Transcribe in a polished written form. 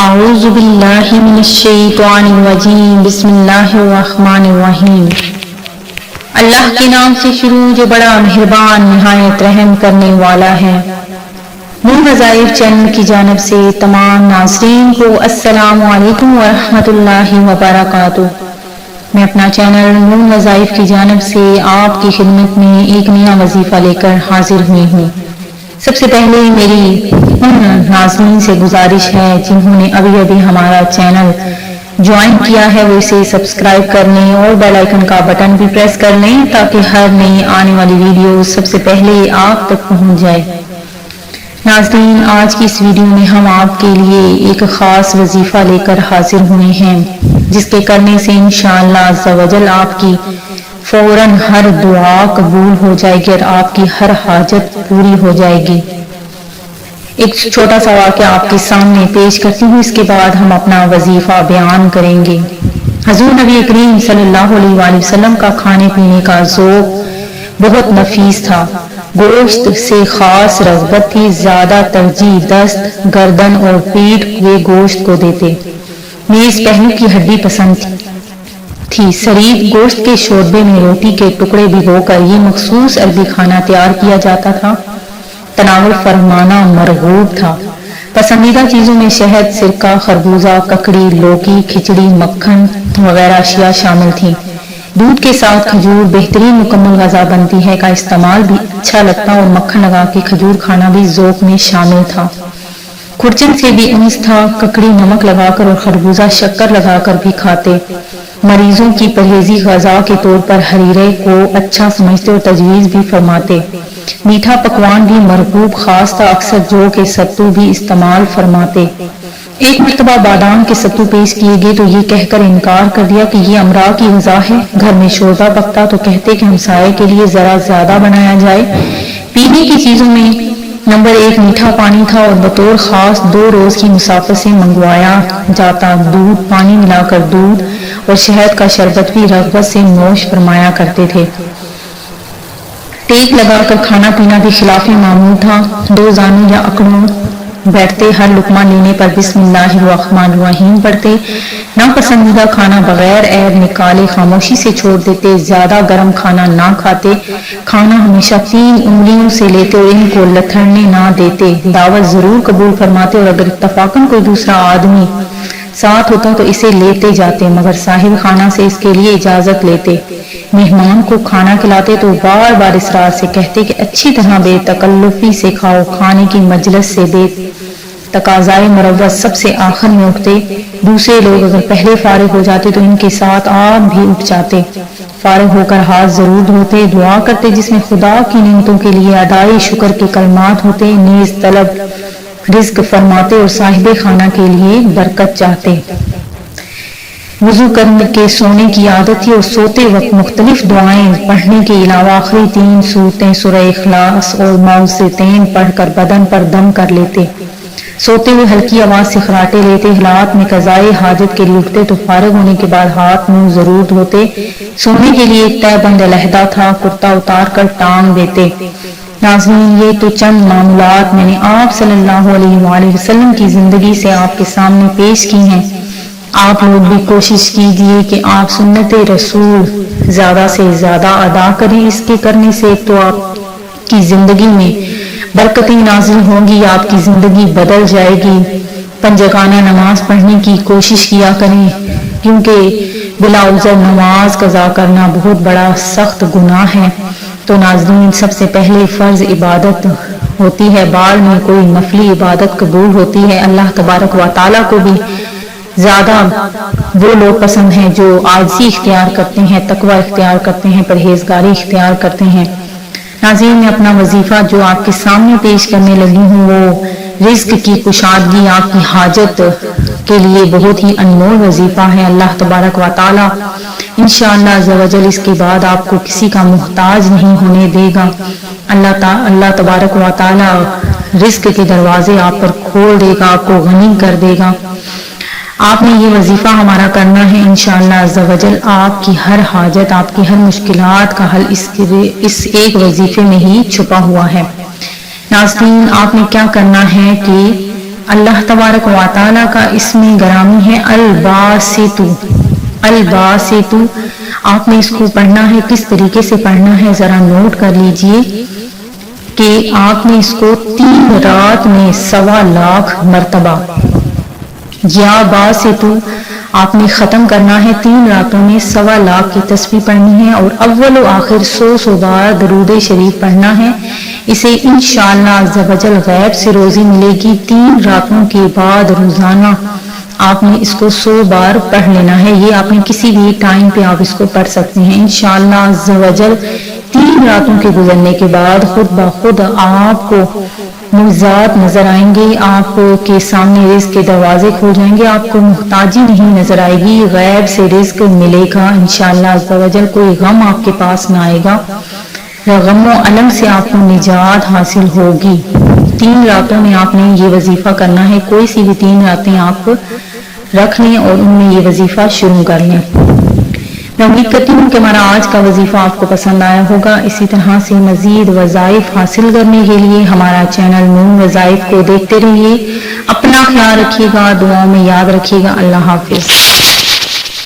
اعوذ باللہ من الشیطان الرجیم بسم اللہ الرحمن الرحیم۔ اللہ کے نام سے شروع جو بڑا مہربان نہایت رحم کرنے والا ہے۔ نور وظائف چینل کی جانب سے تمام ناظرین کو السلام علیکم ورحمۃ اللہ وبرکاتہ۔ میں اپنا چینل نور وظائف کی جانب سے آپ کی خدمت میں ایک نیا وظیفہ لے کر حاضر ہوئی ہوں۔ سب سے پہلے میری ان ناظرین سے گزارش ہے جنہوں نے ابھی ہمارا چینل جوائن کیا ہے وہ اسے سبسکرائب کر لیں اور بیل آئیکن کا بٹن بھی پریس کر لیں تاکہ ہر نئی آنے والی ویڈیو سب سے پہلے آپ تک پہنچ جائے۔ ناظرین، آج کی اس ویڈیو میں ہم آپ کے لیے ایک خاص وظیفہ لے کر حاضر ہوئے ہیں جس کے کرنے سے انشاءاللہ عز و جل آپ کی فوراً ہر دعا قبول ہو جائے گی اور آپ کی ہر حاجت پوری ہو جائے گی۔ ایک چھوٹا سا واقعہ آپ کے سامنے پیش کرتی ہوں، اس کے بعد ہم اپنا وظیفہ بیان کریں گے۔ حضور نبی کریم صلی اللہ علیہ وآلہ وسلم کا کھانے پینے کا ذوق بہت نفیس تھا۔ گوشت سے خاص رغبت تھی، زیادہ ترجیح دست، گردن اور پیٹھ کے گوشت کو دیتے۔ نیز پہلو کی ہڈی پسند تھی۔ شریف گوشت کے شوربے میں روٹی کے ٹکڑے بھگو کر یہ مخصوص عربی کھانا تیار کیا جاتا تھا۔ تناول فرمانا مرغوب تھا۔ پسندیدہ چیزوں میں شہد، سرکہ، خربوزہ، ککڑی، لوکی، کھچڑی، مکھن وغیرہ اشیاء شامل تھیں۔ دودھ کے ساتھ کھجور بہترین مکمل غذا بنتی ہے کا استعمال بھی اچھا لگتا اور مکھن لگا کے کھجور کھانا بھی ذوق میں شامل تھا۔ کھرچن سے بھی انس تھا، ککڑی نمک لگا کر اور خربوزہ شکر لگا کر بھی کھاتے۔ مریضوں کی پرہیزی غذا کے طور پر ہریرے کو اچھا سمجھتے اور تجویز بھی فرماتے۔ میٹھا پکوان بھی مرغوب خاص تھا، اکثر جو کے ستو بھی استعمال فرماتے۔ ایک مرتبہ بادام کے ستو پیش کیے گئے تو یہ کہہ کر انکار کر دیا کہ یہ امراء کی غذا ہے۔ گھر میں شوربہ پکتا تو کہتے کہ ہمسائے کے لیے ذرا زیادہ بنایا جائے۔ پینے کی چیزوں میں نمبر 1 میٹھا پانی تھا اور بطور خاص 2 روز کی مسافت سے منگوایا جاتا دودھ، پانی ملا کر دودھ اور شہد کا شربت بھی رغبت سے نوش فرمایا کرتے تھے۔ ٹیک لگا کر کھانا پینا بھی خلاف معمول تھا۔ 2 زانوں یا اکڑوں بیٹھتے، ہر لقمہ لینے پر بسم اللہ الرحمن الرحیم پڑھتے۔ ناپسندیدہ کھانا بغیر عیب نکالے خاموشی سے چھوڑ دیتے۔ زیادہ گرم کھانا نہ کھاتے۔ کھانا ہمیشہ 3 انگلیوں سے لیتے اور ان کو لتھڑنے نہ دیتے۔ دعوت ضرور قبول فرماتے اور اگر اتفاقاً کوئی دوسرا آدمی ساتھ ہوتا تو اسے لیتے جاتے مگر صاحب خانہ سے اس کے لیے اجازت لیتے۔ مہمان کو کھانا کھلاتے تو بار بار اصرار سے کہتے کہ اچھی طرح بے تکلفی سے کھاؤ۔ کھانے کی مجلس سے بے تقاضائے مروت سب سے آخر میں اٹھتے۔ دوسرے لوگ اگر پہلے فارغ ہو جاتے تو ان کے ساتھ آپ بھی اٹھ جاتے۔ فارغ ہو کر ہاتھ ضرور دھوتے، دعا کرتے جس میں خدا کی نعمتوں کے لیے ادائے شکر کے کلمات ہوتے۔ نیز طلب رزق فرماتے اور صاحب خانہ کے لیے برکت چاہتے۔ وضو کرنے کے سونے کی عادت تھی اور سوتے وقت مختلف دعائیں پڑھنے کے علاوہ آخری 3 سورتیں سورہ اخلاص اور معوذتین پڑھ کر بدن پر دم کر لیتے۔ سوتے ہوئے ہلکی آواز سے خراٹے لیتے۔ حالات میں قضائے حاجت کے لیے اٹھتے تو فارغ ہونے کے بعد ہاتھ منہ ضرور دھوتے۔ سونے کے لیے ایک تہہ بند علیحدہ تھا، کرتا اتار کر ٹانگ دیتے۔ ناظرین، یہ تو چند معمولات میں نے آپ صلی اللہ علیہ وآلہ وسلم کی زندگی سے آپ کے سامنے پیش کی ہیں۔ آپ لوگ بھی کوشش کیجئے کہ آپ سنت رسول زیادہ سے زیادہ ادا کریں۔ اس کے کرنے سے ایک تو آپ کی زندگی میں برکتیں نازل ہوں گی، آپ کی زندگی بدل جائے گی۔ پنجگانہ نماز پڑھنے کی کوشش کیا کریں کیونکہ بلا عذر نماز قضا کرنا بہت بڑا سخت گناہ ہے۔ تو ناظرین، سب سے پہلے فرض عبادت ہوتی ہے، بعد میں کوئی نفلی عبادت قبول ہوتی ہے۔ اللہ تبارک و تعالیٰ کو بھی زیادہ وہ لوگ پسند ہیں جو عاجزی اختیار کرتے ہیں، تقوی اختیار کرتے ہیں، پرہیزگاری اختیار کرتے ہیں۔ ناظرین، میں اپنا وظیفہ جو آپ کے سامنے پیش کرنے لگی ہوں وہ رزق کی کشادگی، آپ کی حاجت کے لیے بہت ہی انمول وظیفہ ہے۔ اللہ تبارک و تعالیٰ انشاءاللہ عز و جل اس کے بعد آپ کو کسی کا محتاج نہیں ہونے دے گا۔ اللہ تبارک و تعالیٰ رزق کے دروازے آپ پر کھول دے گا، آپ کو غنی کر دے گا۔ آپ نے یہ وظیفہ ہمارا کرنا ہے انشاءاللہ عز و جل۔ آپ کی ہر حاجت، آپ کی ہر مشکلات کا حل اس ایک وظیفے میں ہی چھپا ہوا ہے۔ ناظرین، آپ نے کیا کرنا ہے کہ اللہ تبارک و تعالی کا اسم گرامی ہے الباسط، الباسط۔ آپ نے اس کو پڑھنا ہے، کس طریقے سے پڑھنا ہے ذرا نوٹ کر لیجئے کہ آپ نے اس کو 3 رات میں 1.25 لاکھ مرتبہ یا باسط آپ نے ختم کرنا ہے، 3 راتوں میں 1.25 لاکھ کی تسبیح پڑھنی ہے، اور اول و آخر 100 بار درود شریف پڑھنا ہے۔ اسے انشاءاللہ عز و جل غیب سے روزی ملے گی۔ 3 راتوں کے بعد روزانہ آپ نے اس کو 100 بار پڑھ لینا ہے۔ یہ آپ نے کسی بھی ٹائم پہ آپ اس کو پڑھ سکتے ہیں انشاءاللہ عز و جل۔ 3 راتوں کے گزرنے کے بعد خود بخود آپ کو معجزات نظر آئیں گے، آپ کے سامنے رزق کے دروازے کھول جائیں گے، آپ کو محتاجی نہیں نظر آئے گی، غیب سے رزق ملے گا انشاءاللہ عز و جل۔ کوئی غم آپ کے پاس نہ آئے گا، غم و علم سے آپ کو نجات حاصل ہوگی۔ 3 راتوں میں آپ نے یہ وظیفہ کرنا ہے، کوئی سی بھی 3 راتیں آپ رکھ لیں اور ان میں یہ وظیفہ شروع کر لیں۔ میں امید کرتی ہوں کہ ہمارا آج کا وظیفہ آپ کو پسند آیا ہوگا۔ اسی طرح سے مزید وظائف حاصل کرنے کے لیے ہمارا چینل نون وظائف کو دیکھتے رہیے۔ اپنا خیال رکھیے گا، دعاؤں میں یاد رکھیے گا۔ اللہ حافظ۔